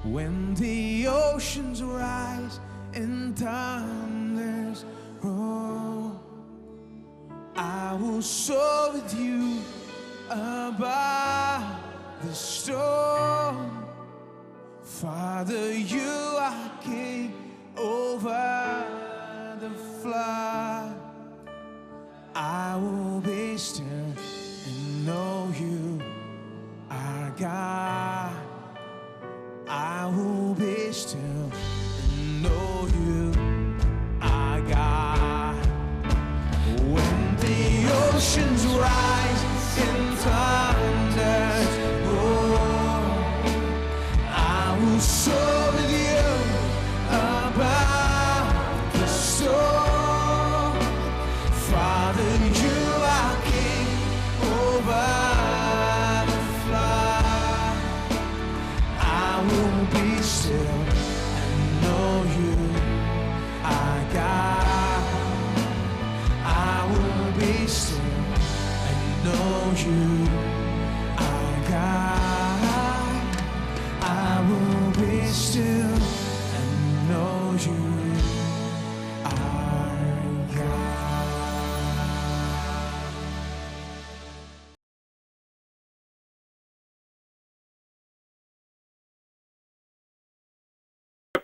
When the oceans rise and thunders roll, I will soar with you above the storm. Father, you are king over the flood. I will be still and know you are God. I will be still and know you are God. When the oceans rise and thunders roar, I will soar with you above the storm. Father, you are king over the flood. I will be still and know you are God. I will be still and know you are God. I will be still and know you are God.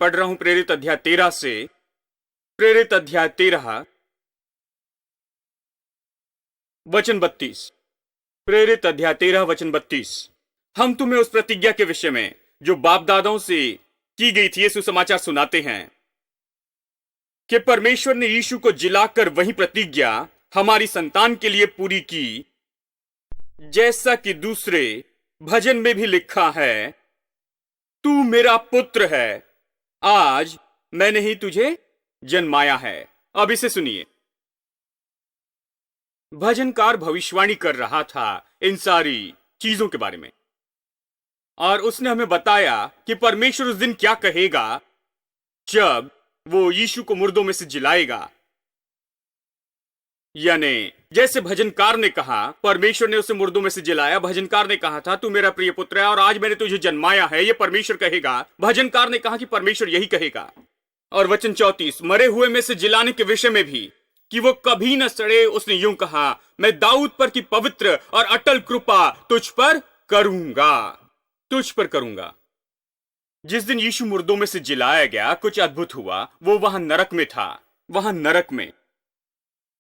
पढ़ रहा हूं प्रेरित अध्याय 13 से। प्रेरित अध्याय 13 वचन 32। प्रेरित अध्याय 13 वचन 32। हम तुम्हें उस प्रतिज्ञा के विषय में जो बाप दादाओं से की गई थी ये सुसमाचार सुनाते हैं कि परमेश्वर ने यीशु को जिलाकर वही प्रतिज्ञा हमारी संतान के लिए पूरी की, जैसा कि दूसरे भजन में भी लिखा है, तू मेरा पुत्र है, आज मैंने ही तुझे जन्माया है। अब इसे सुनिए। भजनकार भविष्यवाणी कर रहा था इन सारी चीजों के बारे में, और उसने हमें बताया कि परमेश्वर उस दिन क्या कहेगा जब वो यीशु को मुर्दों में से जिलाएगा। यानी जैसे भजनकार ने कहा, परमेश्वर ने उसे मुर्दों में से जिलाया। भजनकार ने कहा था, तू मेरा प्रिय पुत्र है और आज मैंने तुझे जन्माया है। ये परमेश्वर कहेगा। भजनकार ने कहा कि परमेश्वर यही कहेगा। और वचन 34, मरे हुए में से जिलाने के विषय में भी कि वो कभी न सड़े, उसने यूं कहा, मैं दाऊद पर की पवित्र और अटल कृपा तुझ पर करूंगा, तुझ पर करूंगा। जिस दिन यीशु मुर्दों में से जिलाया गया, कुछ अद्भुत हुआ। वो वहां नरक में था। वहां नरक में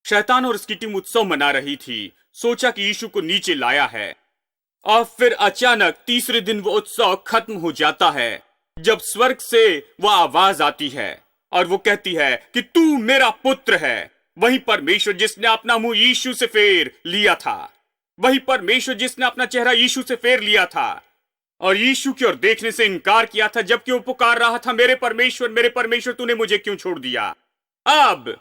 शैतान और उसकी टीम उत्सव मना रही थी। सोचा कि यीशु को नीचे लाया है, और फिर अचानक तीसरे दिन वो उत्सव खत्म हो जाता है जब स्वर्ग से वह आवाज आती है और वो कहती है कि तू मेरा पुत्र है। वही परमेश्वर जिसने अपना मुंह यीशु से फेर लिया था, वही परमेश्वर जिसने अपना चेहरा यीशु से फेर लिया था और यीशु की ओर देखने से इनकार किया था, जबकि वो पुकार रहा था, मेरे परमेश्वर तूने मुझे क्यों छोड़ दिया। अब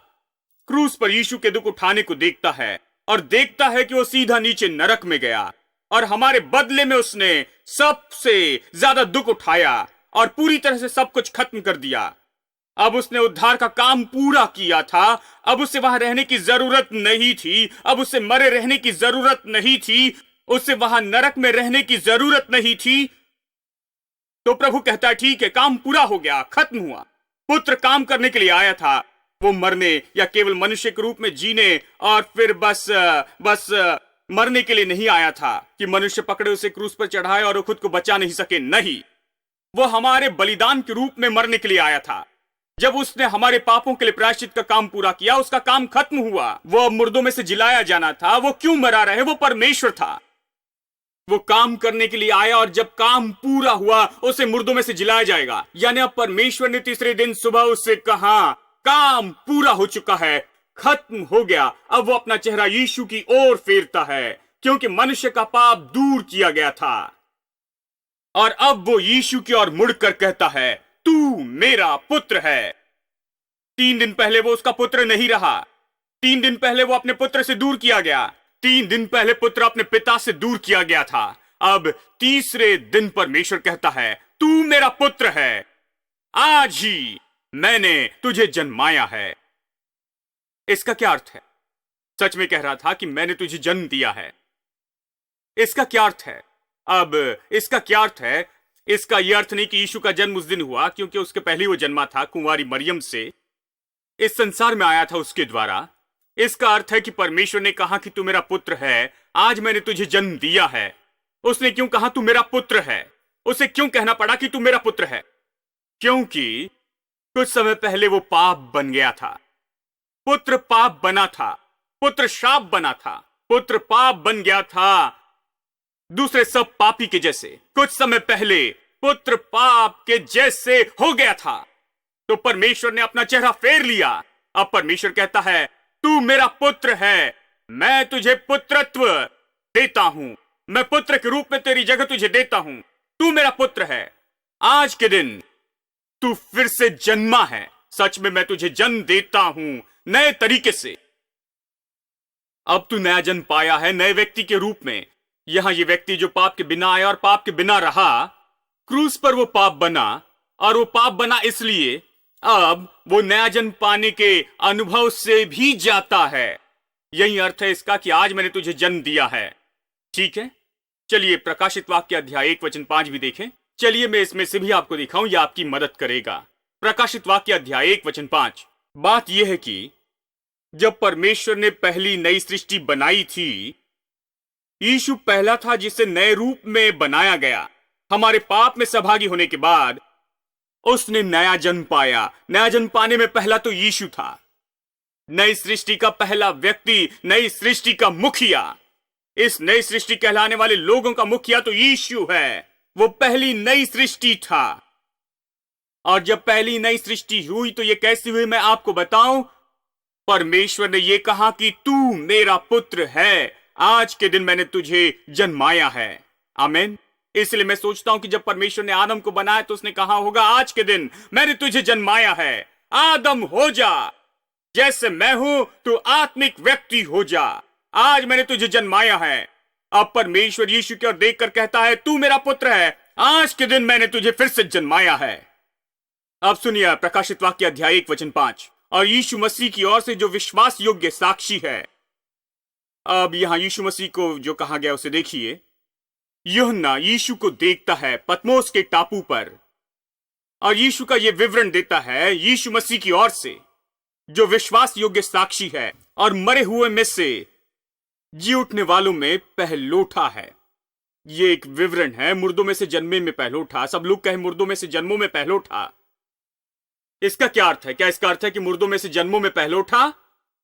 क्रूस पर यीशु के दुख उठाने को देखता है और देखता है कि वो सीधा नीचे नरक में गया और हमारे बदले में उसने सबसे ज्यादा दुख उठाया और पूरी तरह से सब कुछ खत्म कर दिया। अब उसने उद्धार का काम पूरा किया था। अब उसे वहां रहने की जरूरत नहीं थी। अब उसे मरे रहने की जरूरत नहीं थी। उसे वहां नरक में रहने की जरूरत नहीं थी। तो प्रभु कहता है, ठीक है, काम पूरा हो गया, खत्म हुआ। पुत्र काम करने के लिए आया था, वो मरने या केवल मनुष्य के रूप में जीने और फिर बस मरने के लिए नहीं आया था कि मनुष्य पकड़े उसे क्रूस पर चढ़ाए और वो खुद को बचा नहीं सके। नहीं, वो हमारे बलिदान के रूप में मरने के लिए आया था। जब उसने हमारे पापों के लिए प्रायश्चित का काम पूरा किया, उसका काम खत्म हुआ। वो मुर्दों में से जिलाया जाना था। वो क्यों मरा रहे? वो परमेश्वर था। वो काम करने के लिए आया और जब काम पूरा हुआ उसे मुर्दों में से जिलाया जाएगा। यानी अब परमेश्वर ने तीसरे दिन सुबह उससे कहा, काम पूरा हो चुका है, खत्म हो गया। अब वो अपना चेहरा यीशु की ओर फेरता है क्योंकि मनुष्य का पाप दूर किया गया था। और अब वो यीशु की ओर मुड़कर कहता है, तू मेरा पुत्र है। 3 दिन पहले वो उसका पुत्र नहीं रहा। 3 दिन पहले वो अपने पुत्र से दूर किया गया। 3 दिन पहले पुत्र अपने पिता से दूर किया गया था। अब तीसरे दिन परमेश्वर कहता है, तू मेरा पुत्र है, आज ही मैंने तुझे जन्माया है। इसका क्या अर्थ है? सच में कह रहा था कि मैंने तुझे जन्म दिया है। इसका क्या अर्थ है? अब इसका क्या अर्थ है? इसका यह अर्थ नहीं कि यीशु का जन्म उस दिन हुआ, क्योंकि उसके पहले वो जन्मा था कुंवारी मरियम से, इस संसार में आया था उसके द्वारा। इसका अर्थ है कि परमेश्वर ने कहा कि तू मेरा पुत्र है, आज मैंने तुझे जन्म दिया है। उसने क्यों कहा तू मेरा पुत्र है? उसे क्यों कहना पड़ा कि तू मेरा पुत्र है? क्योंकि कुछ समय पहले वो पाप बन गया था। पुत्र पाप बना था, पुत्र शाप बना था, पुत्र पाप बन गया था, दूसरे सब पापी के जैसे। कुछ समय पहले पुत्र पाप के जैसे हो गया था, तो परमेश्वर ने अपना चेहरा फेर लिया। अब परमेश्वर कहता है तू मेरा पुत्र है, मैं तुझे पुत्रत्व देता हूं, मैं पुत्र के रूप में तेरी जगह तुझे देता हूं, तू मेरा पुत्र है। आज के दिन तू फिर से जन्मा है। सच में मैं तुझे जन्म देता हूं नए तरीके से। अब तू नया जन्म पाया है नए व्यक्ति के रूप में। यहां ये व्यक्ति जो पाप के बिना आया और पाप के बिना रहा, क्रूस पर वो पाप बना, और वो पाप बना इसलिए अब वो नया जन्म पाने के अनुभव से भी जाता है। यही अर्थ है इसका कि आज मैंने तुझे जन्म दिया है। ठीक है, चलिए प्रकाशित वाक्य अध्याय 1 वचन 5 भी देखें। चलिए मैं इसमें से भी आपको दिखाऊं, यह आपकी मदद करेगा। प्रकाशित वाक्य अध्याय 1 वचन 5। बात यह है कि जब परमेश्वर ने पहली नई सृष्टि बनाई थी, यीशु पहला था जिसे नए रूप में बनाया गया। हमारे पाप में सहभागी होने के बाद उसने नया जन्म पाया। नया जन्म पाने में पहला तो यीशु था, नई सृष्टि का पहला व्यक्ति, नई सृष्टि का मुखिया। इस नई सृष्टि कहलाने वाले लोगों का मुखिया तो यीशु है। वो पहली नई सृष्टि था। और जब पहली नई सृष्टि हुई तो ये कैसी हुई मैं आपको बताऊं। परमेश्वर ने ये कहा कि तू मेरा पुत्र है, आज के दिन मैंने तुझे जन्माया है। आमीन। इसलिए मैं सोचता हूं कि जब परमेश्वर ने आदम को बनाया तो उसने कहा होगा आज के दिन मैंने तुझे जन्माया है, आदम हो जा, जैसे मैं हूं तू आत्मिक व्यक्ति हो जा, आज मैंने तुझे जन्माया है। अब परमेश्वर यीशु की ओर देखकर कहता है तू मेरा पुत्र है, आज के दिन मैंने तुझे फिर से जन्माया है। अब सुनिए प्रकाशित वाक्य अध्याय 1 वचन 5। और यीशु मसीह की ओर से जो विश्वास योग्य साक्षी है। अब यहां यीशु मसीह को जो कहा गया उसे देखिए। यूहन्ना यीशु को देखता है पतमोस के टापू पर, और यीशु का यह विवरण देता है यीशु मसीह की ओर से जो विश्वास योग्य साक्षी है और मरे हुए में से जी उठने वालों में पहलोठा है। यह एक विवरण है मुर्दों में से जन्मे में पहलोठा। सब लोग कहे मुर्दों में से जन्मों में पहलोठा। इसका क्या अर्थ है? क्या इसका अर्थ है कि मुर्दों में से जन्मों में पहलोठा,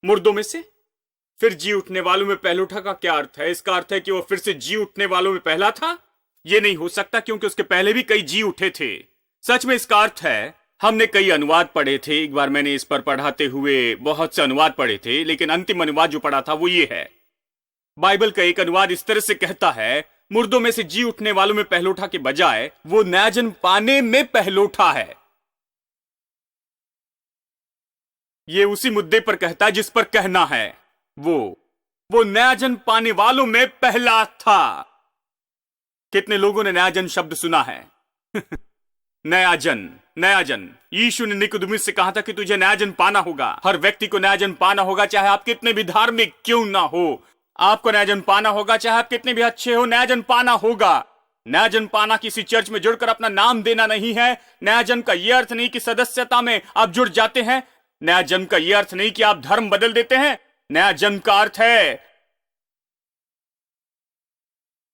मुर्दों में से फिर जी उठने वालों में पहलोठा का क्या अर्थ है? इसका अर्थ है कि वो फिर से जी उठने वालों में पहला था? यह नहीं हो सकता, क्योंकि उसके पहले भी कई जी उठे थे। सच में इसका अर्थ है, हमने कई अनुवाद पढ़े थे, एक बार मैंने इस पर पढ़ाते हुए बहुत से अनुवाद पढ़े थे, लेकिन अंतिम अनुवाद जो पढ़ा था वो ये है। बाइबल का एक अनुवाद इस तरह से कहता है मुर्दों में से जी उठने वालों में पहलोठा के बजाय वो नया जन्म पाने में पहलोठा है। ये उसी मुद्दे पर कहता है जिस पर कहना है वो नया जन्म पाने वालों में पहला था। कितने लोगों ने नया जन्म शब्द सुना है? नया जन्म, नया जन्म। यीशु ने निकोदेमुस से कहा था कि तुझे नया जन्म पाना होगा। हर व्यक्ति को नया जन्म पाना होगा, चाहे आप कितने भी धार्मिक क्यों ना हो। आपको नया जन्म पाना होगा, चाहे आप कितने भी अच्छे हो, नया जन्म पाना होगा। नया जन्म पाना किसी चर्च में जुड़कर अपना नाम देना नहीं है। नया जन्म का यह अर्थ नहीं कि सदस्यता में आप जुड़ जाते हैं। नया जन्म का यह अर्थ नहीं कि आप धर्म बदल देते हैं। नया जन्म का अर्थ है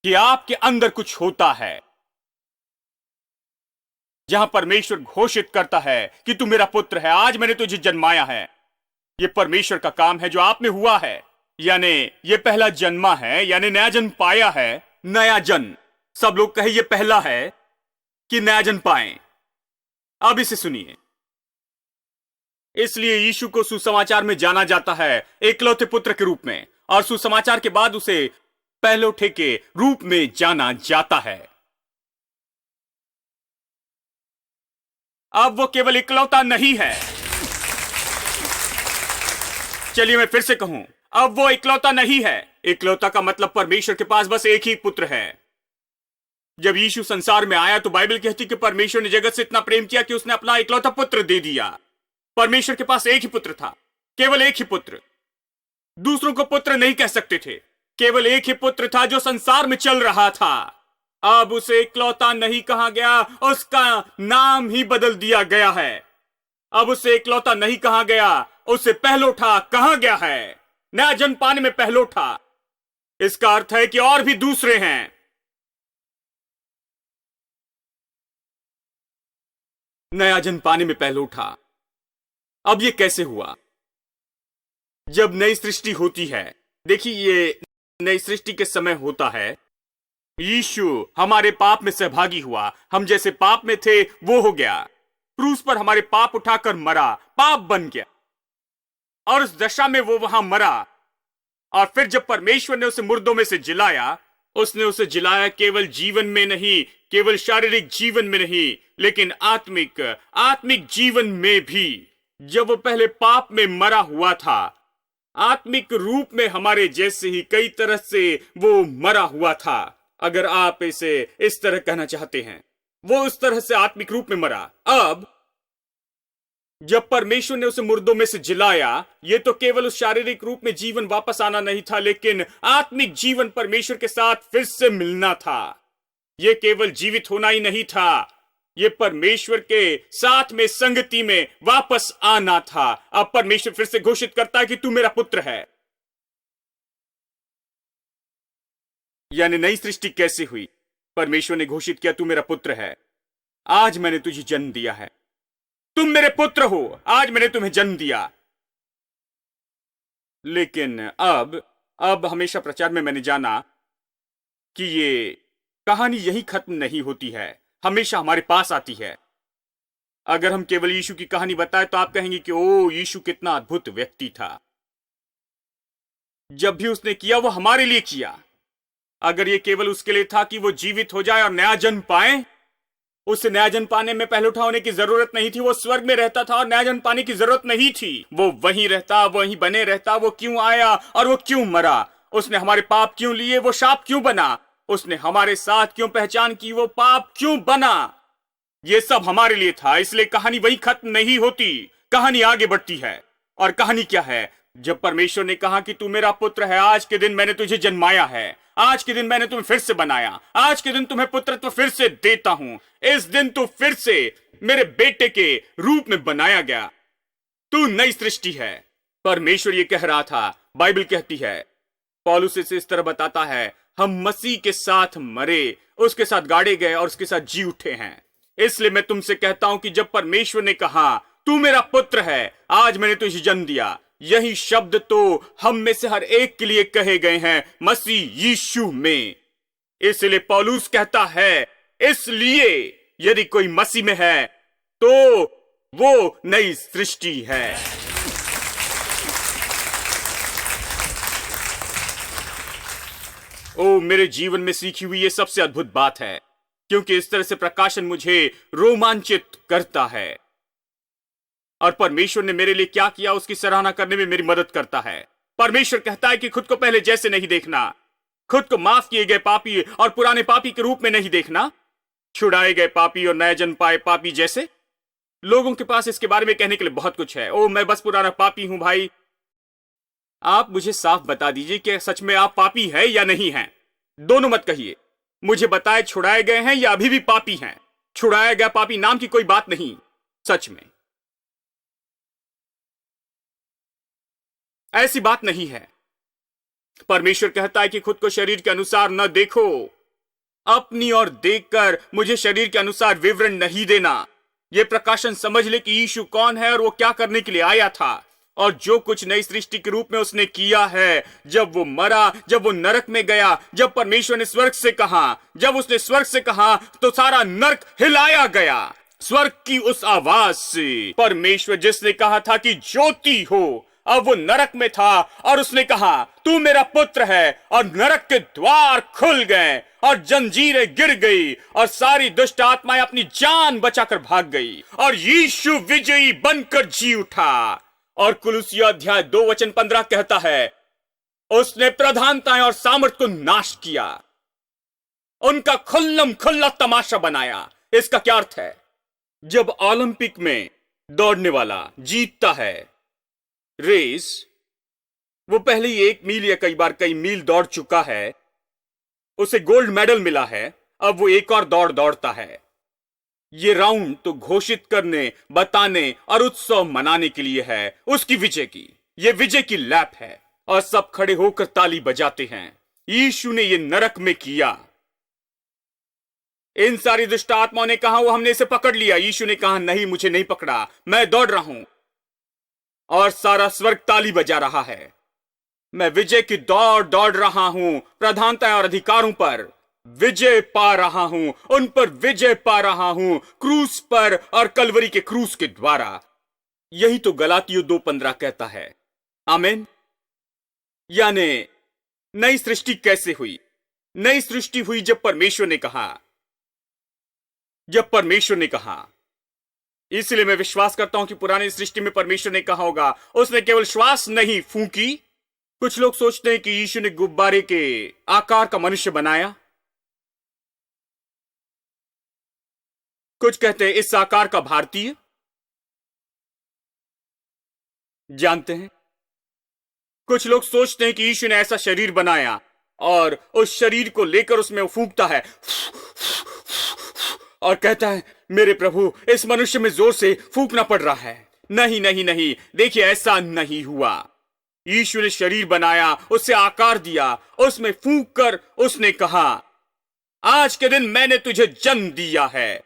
कि आपके अंदर कुछ होता है, जहां परमेश्वर घोषित करता है कि तू मेरा पुत्र है, आज मैंने तुझे जन्माया है। यह परमेश्वर का काम है जो आप में हुआ है, यानी यह पहला जन्मा है, यानी नया जन्म पाया है। नया जन्म, सब लोग कहे यह पहला है कि नया जन्म पाएं। अब इसे सुनिए। इसलिए यीशु को सुसमाचार में जाना जाता है एकलौते पुत्र के रूप में, और सुसमाचार के बाद उसे पहलोठे के रूप में जाना जाता है। अब वो केवल इकलौता नहीं है। चलिए मैं फिर से कहूं, अब वो इकलौता नहीं है। इकलौता का मतलब परमेश्वर के पास बस एक ही पुत्र है। जब यीशु संसार में आया तो बाइबल कहती कि परमेश्वर ने जगत से इतना प्रेम किया कि उसने अपना इकलौता पुत्र दे दिया। परमेश्वर के पास एक ही पुत्र था, केवल एक ही पुत्र। दूसरों को पुत्र नहीं कह सकते थे। केवल एक ही पुत्र था जो संसार में चल रहा था। अब उसे इकलौता नहीं कहा गया, उसका नाम ही बदल दिया गया है। अब उसे इकलौता नहीं कहा गया, उसे पहलोठा कहा गया है। नया जन्म पाने में पहलोठा, इसका अर्थ है कि और भी दूसरे हैं। नया जन्म पाने में पहलोठा। अब यह कैसे हुआ? जब नई सृष्टि होती है, देखिए ये नई सृष्टि के समय होता है। यीशु हमारे पाप में सहभागी हुआ, हम जैसे पाप में थे वो हो गया, क्रूस पर हमारे पाप उठाकर मरा, पाप बन गया, और उस दशा में वो वहां मरा। और फिर जब परमेश्वर ने उसे मुर्दों में से जिलाया, उसने उसे जिलाया केवल जीवन में नहीं, केवल शारीरिक जीवन में नहीं, लेकिन आत्मिक जीवन में भी। जब वो पहले पाप में मरा हुआ था, आत्मिक रूप में हमारे जैसे ही कई तरह से वो मरा हुआ था। अगर आप इसे इस तरह कहना चाहते हैं, वो उस तरह से आत्मिक रूप में मरा। अब जब परमेश्वर ने उसे मुर्दों में से जिलाया, ये तो केवल उस शारीरिक रूप में जीवन वापस आना नहीं था, लेकिन आत्मिक जीवन परमेश्वर के साथ फिर से मिलना था। ये केवल जीवित होना ही नहीं था, ये परमेश्वर के साथ में संगति में वापस आना था। अब परमेश्वर फिर से घोषित करता है कि तू मेरा पुत्र है। यानी नई सृष्टि कैसे हुई? परमेश्वर ने घोषित किया, तू मेरा पुत्र है, आज मैंने तुझे जन्म दिया है, तुम मेरे पुत्र हो, आज मैंने तुम्हें जन्म दिया। लेकिन अब हमेशा प्रचार में मैंने जाना कि ये कहानी यही खत्म नहीं होती है, हमेशा हमारे पास आती है। अगर हम केवल यीशु की कहानी बताएं तो आप कहेंगे कि ओ, यीशु कितना अद्भुत व्यक्ति था, जब भी उसने किया वो हमारे लिए किया। अगर ये केवल उसके लिए था कि वो जीवित हो जाए और नया जन्म पाए, उसे नया जन्म पाने में पहलौठा होने की जरूरत नहीं थी। वो स्वर्ग में रहता था और नया जन्म पाने की जरूरत नहीं थी। वो वहीं रहता, वहीं बने रहता। वो क्यों आया और वो क्यों मरा? उसने हमारे पाप क्यों लिए? वो शाप क्यों बना? उसने हमारे साथ क्यों पहचान की? वो पाप क्यों बना? ये सब हमारे लिए था। इसलिए कहानी वही खत्म नहीं होती, कहानी आगे बढ़ती है। और कहानी क्या है? जब परमेश्वर ने कहा कि तू मेरा पुत्र है, आज के दिन मैंने तुझे जन्माया है, आज के दिन मैंने तुम्हें फिर से बनाया, आज के दिन तुम्हें पुत्रत्व फिर से देता हूं, इस दिन तू फिर से मेरे बेटे के रूप में बनाया गया, तू नई सृष्टि है। परमेश्वर ये कह रहा था, बाइबल कहती है, पौलुस इसे इस तरह बताता है, हम मसीह के साथ मरे, उसके साथ गाड़े गए और उसके साथ जी उठे हैं। इसलिए मैं तुमसे कहता हूं कि जब परमेश्वर ने कहा तू मेरा पुत्र है, आज मैंने तुझे जन्म दिया, यही शब्द तो हम में से हर एक के लिए कहे गए हैं मसीह यीशु में। इसलिए पौलुस कहता है, इसलिए यदि कोई मसीह में है तो वो नई सृष्टि है। ओ, मेरे जीवन में सीखी हुई ये सबसे अद्भुत बात है, क्योंकि इस तरह से प्रकाशन मुझे रोमांचित करता है। और परमेश्वर ने मेरे लिए क्या किया उसकी सराहना करने में मेरी मदद करता है। परमेश्वर कहता है कि खुद को पहले जैसे नहीं देखना, खुद को माफ किए गए पापी और पुराने पापी के रूप में नहीं देखना, छुड़ाए गए पापी और नया जन्म पाए पापी जैसे। लोगों के पास इसके बारे में कहने के लिए बहुत कुछ है। ओ, मैं बस पुराना पापी हूं। भाई, आप मुझे साफ बता दीजिए कि सच में आप पापी हैं या नहीं हैं। दोनों मत कहिए। मुझे बताए छुड़ाए गए हैं या अभी भी पापी हैं। छुड़ाया गया पापी नाम की कोई बात नहीं। सच में ऐसी बात नहीं है। परमेश्वर कहता है कि खुद को शरीर के अनुसार न देखो, अपनी ओर देखकर मुझे शरीर के अनुसार विवरण नहीं देना। यह प्रकाशन समझ ले कि यीशु कौन है और वो क्या करने के लिए आया था, और जो कुछ नई सृष्टि के रूप में उसने किया है। जब वो मरा, जब वो नरक में गया, जब परमेश्वर ने स्वर्ग से कहा, जब उसने स्वर्ग से कहा तो सारा नरक हिलाया गया स्वर्ग की उस आवाज से। परमेश्वर जिसने कहा था कि ज्योति हो, अब वो नरक में था और उसने कहा तू मेरा पुत्र है, और नरक के द्वार खुल गए और जंजीरें गिर गई और सारी दुष्ट आत्माएं अपनी जान बचाकर भाग गई और यीशु विजयी बनकर जी उठा। और कुलुसियों अध्याय 2:15 कहता है, उसने प्रधानताएं और सामर्थ को नाश किया, उनका खुल्लम खुल्ला तमाशा बनाया। इसका क्या अर्थ है? जब ओलंपिक में दौड़ने वाला जीतता है रेस, वो पहले ही 1 मील या कई बार कई मील दौड़ चुका है, उसे गोल्ड मेडल मिला है, अब वो एक और दौड़ दौड़ता है। ये राउंड तो घोषित करने, बताने और उत्सव मनाने के लिए है, उसकी विजय की। ये विजय की लैप है और सब खड़े होकर ताली बजाते हैं। यीशु ने ये नरक में किया। इन सारी दुष्ट आत्माओं ने कहा वो हमने इसे पकड़ लिया। यीशु ने कहा नहीं, मुझे नहीं पकड़ा, मैं दौड़ रहा हूं। और सारा स्वर्ग ताली बजा रहा है। मैं विजय की दौड़ दौड़ रहा हूं, प्रधानता और अधिकारों पर विजय पा रहा हूं, उन पर विजय पा रहा हूं, क्रूस पर और कलवरी के क्रूस के द्वारा। यही तो गलातियों 2:15 कहता है। आमीन। यानी नई सृष्टि कैसे हुई? नई सृष्टि हुई जब परमेश्वर ने कहा। इसलिए मैं विश्वास करता हूं कि पुरानी सृष्टि में परमेश्वर ने कहा होगा, उसने केवल श्वास नहीं फूंकी। कुछ लोग सोचते हैं कि यीशु ने गुब्बारे के आकार का मनुष्य बनाया। कुछ कहते हैं इस आकार का भारतीय। जानते हैं, कुछ लोग सोचते हैं कि यीशु ने ऐसा शरीर बनाया और उस शरीर को लेकर उसमें फूंकता है और कहता है मेरे प्रभु, इस मनुष्य में जोर से फूंकना पड़ रहा है। नहीं नहीं नहीं, देखिए ऐसा नहीं हुआ। यीशु ने शरीर बनाया, उससे आकार दिया, उसमें फूंक कर उसने कहा आज के दिन मैंने तुझे जन्म दिया है,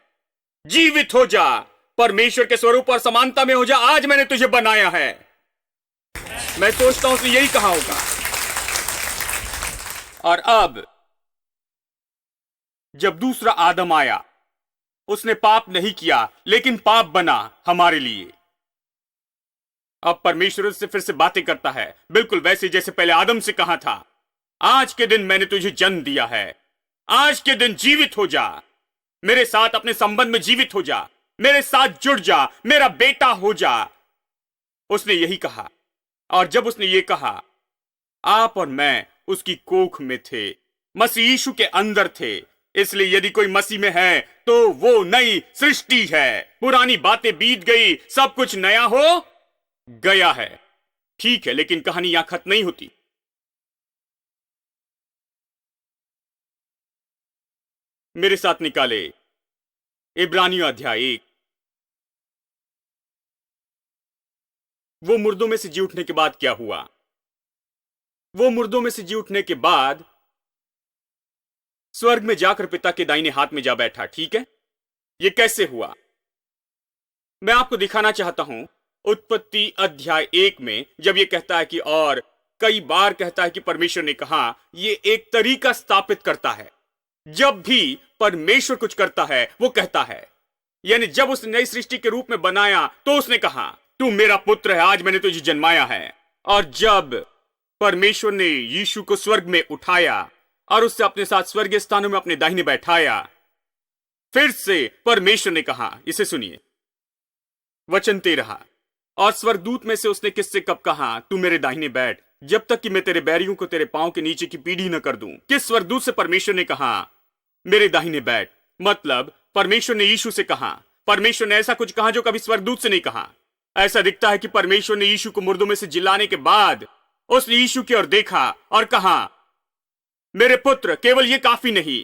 जीवित हो जा, परमेश्वर के स्वरूप और समानता में हो जा, आज मैंने तुझे बनाया है। मैं सोचता हूं उसने यही कहा होगा। और अब जब दूसरा आदम आया, उसने पाप नहीं किया लेकिन पाप बना हमारे लिए। अब परमेश्वर उससे फिर से बातें करता है, बिल्कुल वैसे जैसे पहले आदम से कहा था, आज के दिन मैंने तुझे जन्म दिया है, आज के दिन जीवित हो जा, मेरे साथ अपने संबंध में जीवित हो जा, मेरे साथ जुड़ जा, मेरा बेटा हो जा। उसने यही कहा। और जब उसने ये कहा, आप और मैं उसकी कोख में थे, मसीह यीशु के अंदर थे। इसलिए यदि कोई मसीह में है तो वो नई सृष्टि है। पुरानी बातें बीत गई, सब कुछ नया हो गया है। ठीक है, लेकिन कहानी यहां खत्म नहीं होती। मेरे साथ निकाले इब्रानियों अध्याय 1। वो मुर्दों में से जी उठने के बाद क्या हुआ? वो मुर्दों में से जी उठने के बाद स्वर्ग में जाकर पिता के दाहिने हाथ में जा बैठा। ठीक है, ये कैसे हुआ? मैं आपको दिखाना चाहता हूं उत्पत्ति अध्याय 1 में, जब ये कहता है कि और कई बार कहता है कि परमेश्वर ने कहा, ये एक तरीका स्थापित करता है। जब भी परमेश्वर कुछ करता है वो कहता है, यानी जब उसने नई सृष्टि के रूप में बनाया तो उसने कहा तू मेरा पुत्र है, आज मैंने तुझे जन्माया है। और जब परमेश्वर ने यीशु को स्वर्ग में उठाया और उससे अपने साथ स्वर्गीय स्थानों में अपने दाहिने बैठाया, फिर से परमेश्वर ने कहा, इसे सुनिए, वचन 13, और स्वर्गदूत में से उसने किससे कब कहा तू मेरे दाहिने बैठ, जब तक कि मैं तेरे बैरियों को तेरे पांव के नीचे की पीढ़ी न कर दूं। किस स्वर्गदूत से परमेश्वर ने कहा मेरे दाहिने बैठ? मतलब परमेश्वर ने यीशु से कहा। परमेश्वर ने ऐसा कुछ कहा जो कभी स्वर्गदूत से नहीं कहा। ऐसा दिखता है कि परमेश्वर ने यीशु को मुर्दों में से जिलाने के बाद उसने यीशु की ओर देखा और कहा मेरे पुत्र, केवल ये काफी नहीं,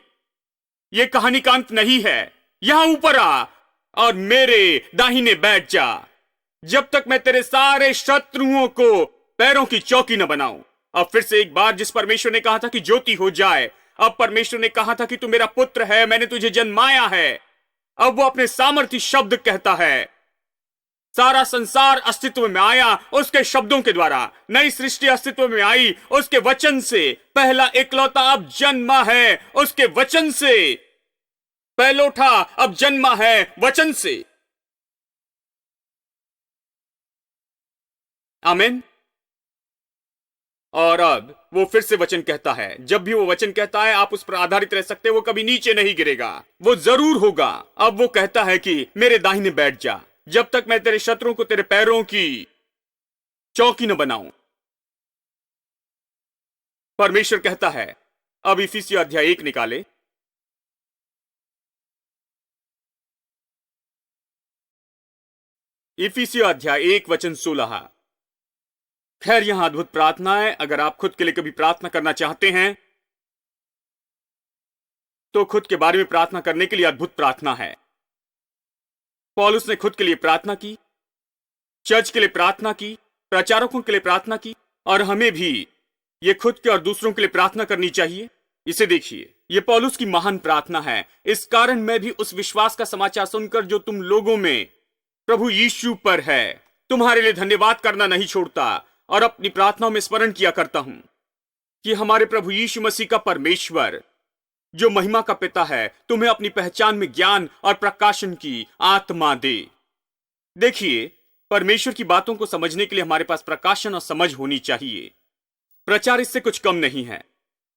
ये कहानी का अंत नहीं है, यहां ऊपर आ और मेरे दाहिने बैठ जा, जब तक मैं तेरे सारे शत्रुओं को पैरों की चौकी न बनाऊं। अब फिर से एक बार जिस परमेश्वर ने कहा था कि ज्योति हो जाए, अब परमेश्वर ने कहा था कि तू मेरा पुत्र है, मैंने तुझे जन्माया है। अब वो अपने सामर्थ्य शब्द कहता है। सारा संसार अस्तित्व में आया उसके शब्दों के द्वारा, नई सृष्टि अस्तित्व में आई उसके वचन से। पहला इकलौता अब जन्मा है उसके वचन से, पहलोठा अब जन्मा है वचन से। आमीन। और अब वो फिर से वचन कहता है, जब भी वो वचन कहता है आप उस पर आधारित रह सकते, वो कभी नीचे नहीं गिरेगा, वो जरूर होगा। अब वो कहता है कि मेरे दाहिने बैठ जा, जब तक मैं तेरे शत्रुओं को तेरे पैरों की चौकी न बनाऊं। परमेश्वर कहता है, अब इफिसियों अध्याय 1 निकाले। इफिसियों अध्याय 1 वचन 16। खैर यहां अद्भुत प्रार्थना है। अगर आप खुद के लिए कभी प्रार्थना करना चाहते हैं तो खुद के बारे में प्रार्थना करने के लिए अद्भुत प्रार्थना है। पौलुस ने खुद के लिए प्रार्थना की, चर्च के लिए प्रार्थना की, प्रचारकों के लिए प्रार्थना की, और हमें भी ये खुद के और दूसरों के लिए प्रार्थना करनी चाहिए। इसे देखिए, ये पौलुस की महान प्रार्थना है। इस कारण मैं भी उस विश्वास का समाचार सुनकर जो तुम लोगों में प्रभु यीशु पर है, तुम्हारे लिए धन्यवाद करना नहीं छोड़ता और अपनी प्रार्थनाओं में स्मरण किया करता हूं कि हमारे प्रभु यीशु मसीह का परमेश्वर, जो महिमा का पिता है, तुम्हें अपनी पहचान में ज्ञान और प्रकाशन की आत्मा दे। देखिए, परमेश्वर की बातों को समझने के लिए हमारे पास प्रकाशन और समझ होनी चाहिए। प्रचार इससे कुछ कम नहीं है।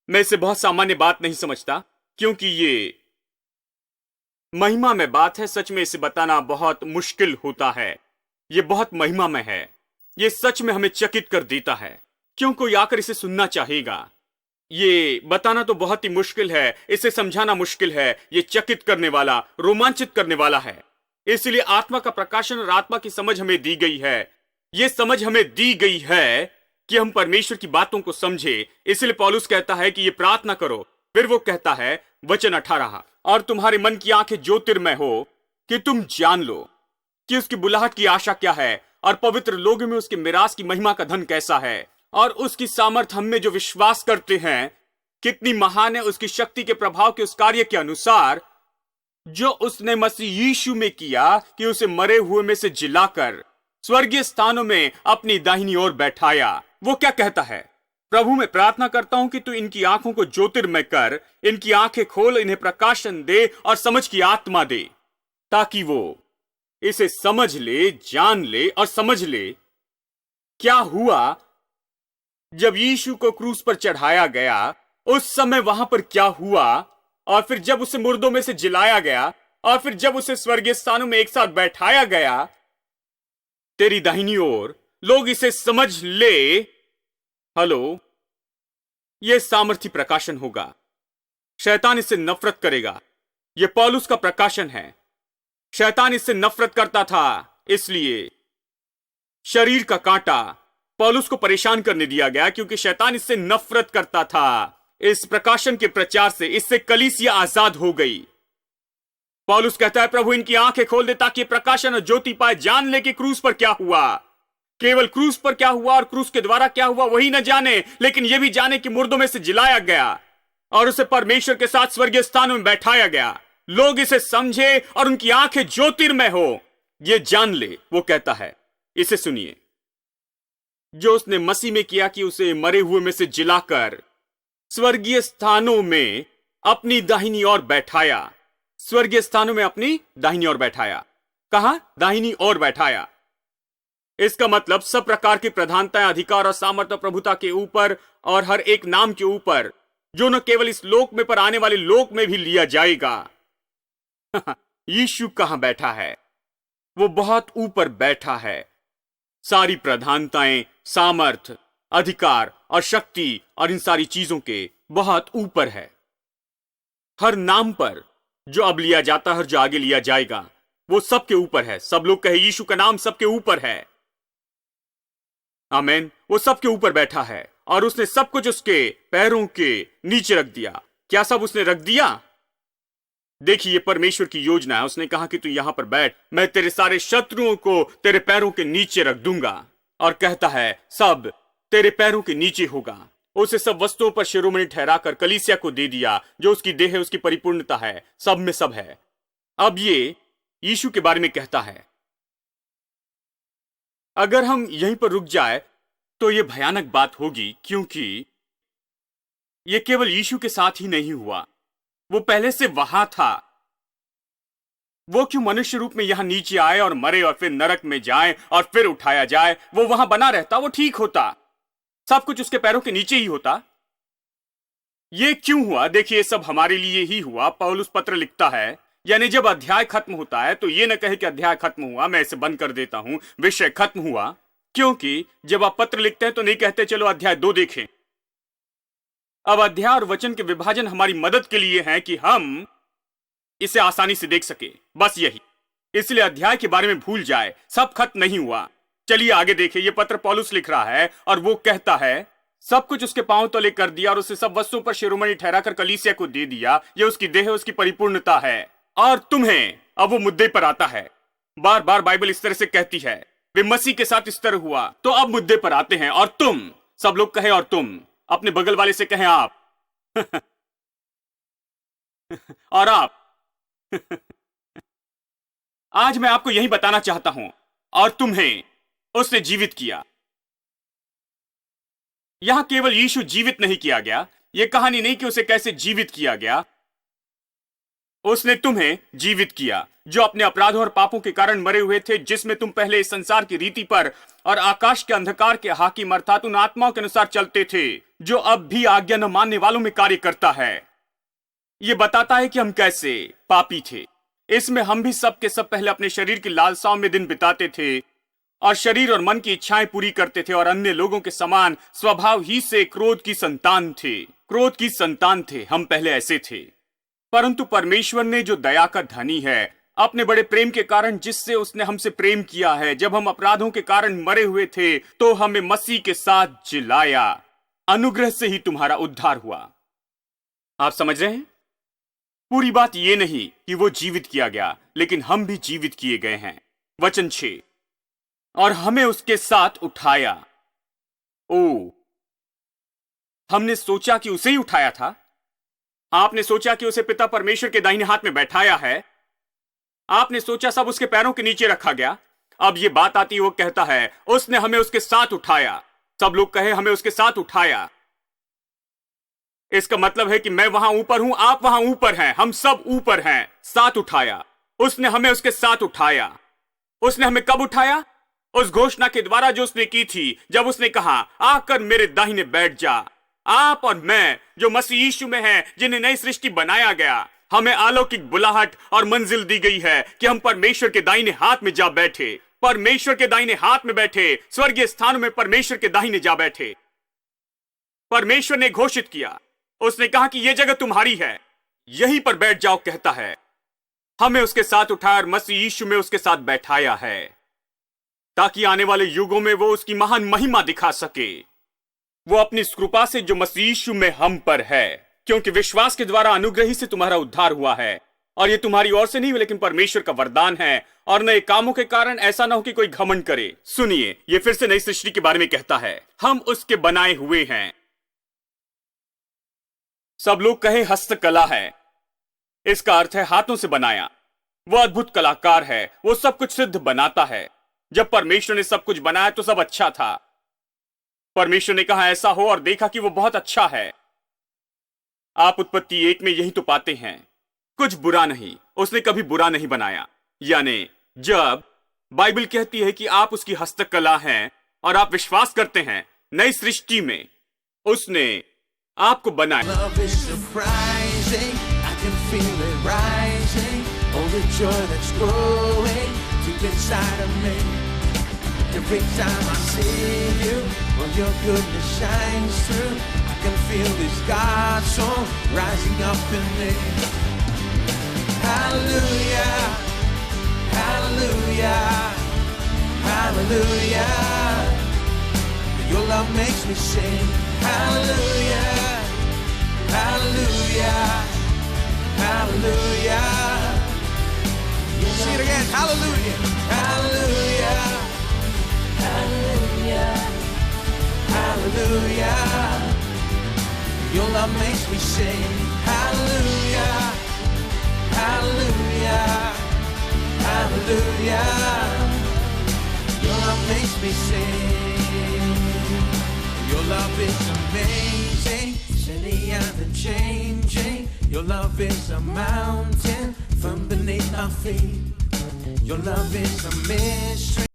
मैं इसे बहुत सामान्य बात नहीं समझता, क्योंकि ये महिमा में बात है। सच में इसे बताना बहुत मुश्किल होता है। ये बहुत महिमा में है। ये सच में हमें चकित कर देता है। क्यों कोई आकर इसे सुनना चाहेगा? ये बताना तो बहुत ही मुश्किल है, इसे समझाना मुश्किल है। ये चकित करने वाला, रोमांचित करने वाला है। इसलिए आत्मा का प्रकाशन और आत्मा की समझ हमें दी गई है। ये समझ हमें दी गई है कि हम परमेश्वर की बातों को समझे। इसलिए पौलुस कहता है कि ये प्रार्थना करो। फिर वो कहता है, वचन 18, और तुम्हारे मन की आंखें ज्योतिर्मय हो कि तुम जान लो कि उसकी बुलाहट की आशा क्या है, और पवित्र लोगों में उसके मिरास की महिमा का धन कैसा है, और उसकी सामर्थ हम में जो विश्वास करते हैं कितनी महान है। उसकी शक्ति के प्रभाव के उस कार्य के अनुसार जो उसने मसीह यीशु में किया, कि उसे मरे हुए में से जिलाकर स्वर्गीय स्थानों में अपनी दाहिनी ओर बैठाया। वो क्या कहता है? प्रभु मैं प्रार्थना करता हूं कि तू इनकी आंखों को ज्योतिर्मय कर, इनकी आंखें खोल, इन्हें प्रकाशन दे और समझ की आत्मा दे, ताकि वो इसे समझ ले, जान ले और समझ ले क्या हुआ जब यीशु को क्रूस पर चढ़ाया गया। उस समय वहां पर क्या हुआ, और फिर जब उसे मुर्दों में से जिलाया गया, और फिर जब उसे स्वर्गीय स्थानों में एक साथ बैठाया गया तेरी दाहिनी ओर। लोग इसे समझ ले। हेलो, यह सामर्थी प्रकाशन होगा। शैतान इससे नफरत करेगा। यह पौलुस का प्रकाशन है। शैतान इससे नफरत करता था, इसलिए शरीर का कांटा पौलुस को परेशान करने दिया गया, क्योंकि शैतान इससे नफरत करता था। इस प्रकाशन के प्रचार से इससे कलीसिया आजाद हो गई। पौलुस कहता है, प्रभु इनकी आंखें खोल दे ताकि प्रकाशन और ज्योति पाए, जान ले कि क्रूस पर क्या हुआ। केवल क्रूस पर क्या हुआ और क्रूस के द्वारा क्या हुआ वही न जाने, लेकिन यह भी जाने कि मुर्दों में से जिलाया गया और उसे परमेश्वर के साथ स्वर्गीय स्थानों में बैठाया गया। लोग इसे समझे और उनकी आंखें ज्योतिर्मय हो, यह जान ले। वो कहता है, इसे सुनिए, जो उसने मसीह में किया कि उसे मरे हुए में से जिलाकर स्वर्गीय स्थानों में अपनी दाहिनी ओर बैठाया। स्वर्गीय स्थानों में अपनी दाहिनी ओर बैठाया। कहां? दाहिनी ओर बैठाया। इसका मतलब सब प्रकार की प्रधानताएं, अधिकार और सामर्थ्य और प्रभुता के ऊपर और हर एक नाम के ऊपर, जो न केवल इस लोक में पर आने वाले लोक में भी लिया जाएगा। यीशु कहां बैठा है? वो बहुत ऊपर बैठा है। सारी प्रधानताएं, सामर्थ, अधिकार और शक्ति और इन सारी चीजों के बहुत ऊपर है। हर नाम पर जो अब लिया जाता है और जो आगे लिया जाएगा, वो सबके ऊपर है। सब लोग कहे, यीशु का नाम सबके ऊपर है। आमीन। वो सबके ऊपर बैठा है और उसने सब कुछ उसके पैरों के नीचे रख दिया। क्या सब उसने रख दिया? देखिए, ये परमेश्वर की योजना है। उसने कहा कि तू यहां पर बैठ, मैं तेरे सारे शत्रुओं को तेरे पैरों के नीचे रख दूंगा। और कहता है, सब तेरे पैरों के नीचे होगा। उसे सब वस्तुओं पर शिरोमणि ठहराकर कलीसिया को दे दिया, जो उसकी देह है, उसकी परिपूर्णता है, सब में सब है। अब ये यीशु के बारे में कहता है। अगर हम यहीं पर रुक जाए तो यह भयानक बात होगी, क्योंकि यह केवल यीशु के साथ ही नहीं हुआ, वो पहले से वहां था। वो क्यों मनुष्य रूप में यहां नीचे आए और मरे और फिर नरक में जाए और फिर उठाया जाए? वो वहां बना रहता, वो ठीक होता, सब कुछ उसके पैरों के नीचे ही होता। ये क्यों हुआ? देखिए, सब हमारे लिए ही हुआ। पौलुस पत्र लिखता है, यानी जब अध्याय खत्म होता है तो ये न कहे कि अध्याय खत्म हुआ, मैं इसे बंद कर देता हूं, विषय खत्म हुआ। क्योंकि जब आप पत्र लिखते हैं तो नहीं कहते चलो अध्याय 2 देखें। अब अध्याय और वचन के विभाजन हमारी मदद के लिए हैं कि हम इसे आसानी से देख सके, बस यही। इसलिए अध्याय के बारे में भूल जाए, सब खत्म नहीं हुआ। चलिए आगे देखें। यह पत्र पौलुस लिख रहा है और वो कहता है सब कुछ उसके पांव तले कर दिया और उसे सब वस्तुओं पर शिरोमणि ठहराकर कलीसिया को दे दिया। ये उसकी देह, उसकी परिपूर्णता है। और तुम्हें, अब वो मुद्दे पर आता है। बार बार बाइबल इस तरह से कहती है, वे मसीह के साथ इस तरह हुआ। तो अब मुद्दे पर आते हैं। और तुम, सब लोग कहे और तुम, अपने बगल वाले से कहें आप और आप आज मैं आपको यही बताना चाहता हूं, और तुम्हें उसने जीवित किया। यहां केवल यीशु जीवित नहीं किया गया, यह कहानी नहीं कि उसे कैसे जीवित किया गया। उसने तुम्हें जीवित किया, जो अपने अपराधों और पापों के कारण मरे हुए थे, जिसमें तुम पहले इस संसार की रीति पर और आकाश के अंधकार के हाकिम अर्थात उन आत्माओं के अनुसार चलते थे, जो अब भी आज्ञा न मानने वालों में कार्य करता है। यह बताता है कि हम कैसे पापी थे। इसमें हम भी सब के सब पहले अपने शरीर की लालसाओं में दिन बिताते थे और शरीर और मन की इच्छाएं पूरी करते थे, और अन्य लोगों के समान स्वभाव ही से क्रोध की संतान थे। हम पहले ऐसे थे। परंतु परमेश्वर ने, जो दया का धनी है, अपने बड़े प्रेम के कारण, जिससे उसने हमसे प्रेम किया है, जब हम अपराधों के कारण मरे हुए थे, तो हमें मसीह के साथ जिलाया। अनुग्रह से ही तुम्हारा उद्धार हुआ। आप समझ रहे हैं? पूरी बात यह नहीं कि वो जीवित किया गया, लेकिन हम भी जीवित किए गए हैं। वचन 6, और हमें उसके साथ उठाया। हमने सोचा कि उसे ही उठाया था। आपने सोचा कि उसे पिता परमेश्वर के दाहिने हाथ में बैठाया है। आपने सोचा सब उसके पैरों के नीचे रखा गया। अब ये बात आती है, वो कहता है उसने हमें उसके साथ उठाया। सब लोग कहे हमें उसके साथ उठाया। इसका मतलब है कि मैं वहां ऊपर हूं, आप वहां ऊपर हैं, हम सब ऊपर हैं। साथ उठाया, उसने हमें उसके साथ उठाया। उसने हमें कब उठाया? उस घोषणा के द्वारा जो उसने की थी, जब उसने कहा आकर मेरे दाहिने बैठ जा। आप और मैं जो मसीह यीशु में हैं, जिन्हें नई सृष्टि बनाया गया, हमें अलौकिक बुलाहट और मंजिल दी गई है कि हम परमेश्वर के दाहिने हाथ में जा बैठे। परमेश्वर के दाहिने हाथ में बैठे, स्वर्गीय स्थानों में परमेश्वर के दाहिने जा बैठे। परमेश्वर ने घोषित किया, उसने कहा कि यह जगह तुम्हारी है, यहीं पर बैठ जाओ। कहता है हमें उसके साथ उठाया और मसीह यीशु में उसके साथ बैठाया है, ताकि आने वाले युगों में वो उसकी महान महिमा दिखा सके। वो अपनी कृपा से जो मसीह यीशु में हम पर है, क्योंकि विश्वास के द्वारा अनुग्रह ही से तुम्हारा उद्धार हुआ है, और ये तुम्हारी ओर से नहीं लेकिन परमेश्वर का वरदान है, और नए कामों के कारण ऐसा ना हो कि कोई घमंड करे। सुनिए, ये फिर से नई सृष्टि के बारे में कहता है, हम उसके बनाए हुए हैं। सब लोग कहे हस्तकला है। इसका अर्थ है हाथों से बनाया। वो अद्भुत कलाकार है, वो सब कुछ सिद्ध बनाता है। जब परमेश्वर ने सब कुछ बनाया तो सब अच्छा था। परमेश्वर ने कहा ऐसा हो, और देखा कि वो बहुत अच्छा है। आप उत्पत्ति 1 में यही तो पाते हैं, कुछ बुरा नहीं, उसने कभी बुरा नहीं बनाया। यानी जब बाइबल कहती है कि आप उसकी हस्तकला हैं और आप विश्वास करते हैं नई सृष्टि में उसने आपको बनाया। Love is surprising, I can feel it rising. Oh, the joy that's growing deep inside of me. Every time I see you, well, your goodness shines through. I can feel this God song rising up in me. Hallelujah, hallelujah, hallelujah. Your love makes me sing. Hallelujah, hallelujah, hallelujah. Sing it again. Hallelujah, hallelujah, hallelujah, hallelujah. Your love makes me sing. Hallelujah, hallelujah, hallelujah. Your love makes me sing. Your love is amazing, steady and unchanging. Your love is a mountain from beneath our feet. Your love is a mystery.